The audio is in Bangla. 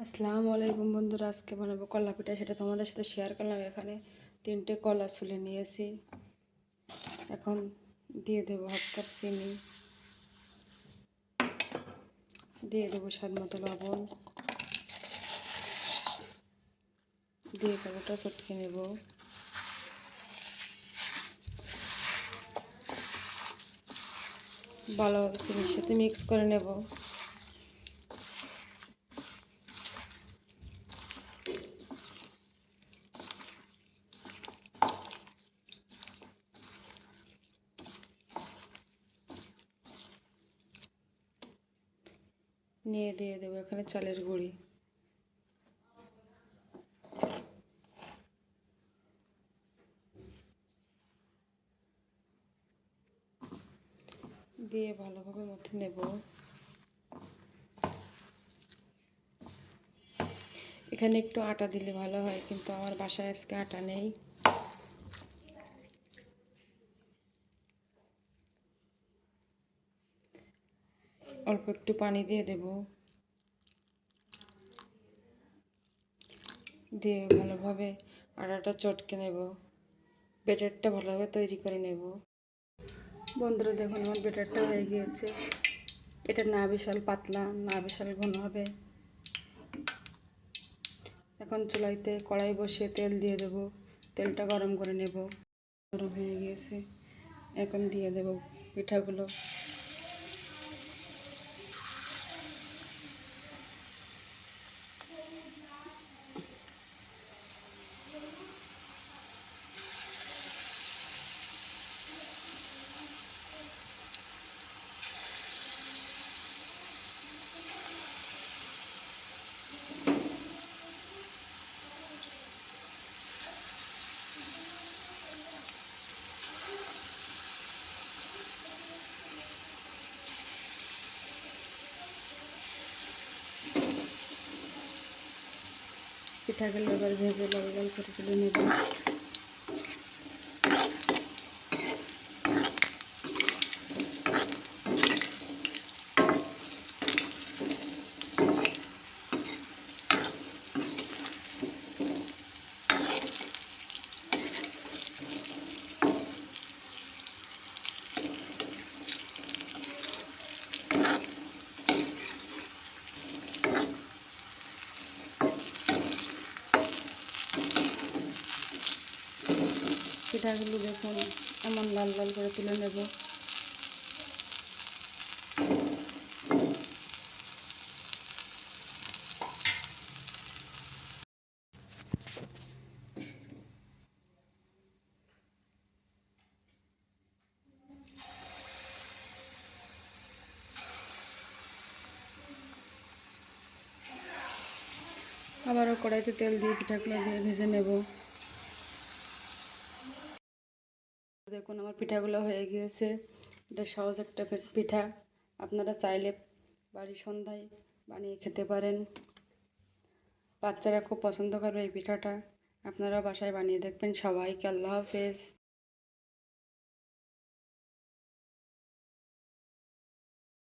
আসসালামু আলাইকুম বন্ধুরা, আজকে বানাবো কলা পিঠা। সেটা তোমাদের সাথে শেয়ার করলাম। এখানে 3টে কলা ছুলে নিয়েছি। এখন দিয়ে দেবো হাফ কাপ চিনি, দিয়ে দেবো স্বাদ মতো লবণ, দিয়ে কলাটা চটকে নেব। ভালোভাবে চিনির সাথে মিক্স করে নেব। নিয়ে দিয়ে দেবো এখানে চালের গুঁড়ি, দিয়ে ভালোভাবে মথে নেব। এখানে একটু আটা দিলে ভালো হয়, কিন্তু আমার বাসায় আজকে আটা নেই। অল্প একটু পানি দিয়ে দেব, দিয়ে ভালোভাবে আটাটা চটকে নেব। ব্যাটারটা ভালোভাবে তৈরি করে নেব। বন্ধুরা দেখুন, আমার ব্যাটারটা হয়ে গিয়েছে। এটা না বিশাল পাতলা, না বিশাল ঘন হবে। এখন চুলাইতে কড়াই বসিয়ে তেল দিয়ে দেব। তেলটা গরম করে নেব। গরম হয়ে গিয়েছে, এখন দিয়ে দেব পিঠাগুলো। পিঠাগুলো এবার ভেজে লাল লাল করে তুলে নেব। পিঠাগুলো দেখুন এমন লাল লাল করে তুলে নেব। আবারও কড়াইতে তেল দিয়ে পিঠাগুলো দিয়ে ভেজে নেব। দেখুন আমার পিঠাগুলো হয়ে গিয়েছে। এটা সহজ একটা পিঠা। আপনারা চাইলে বাড়ির সন্ধ্যায় বানিয়ে খেতে পারেন। বাচ্চারা খুব পছন্দ করবে এই পিঠাটা। আপনারা বাসায় বানিয়ে দেখবেন। সবাইকে আল্লাহ হাফেজ।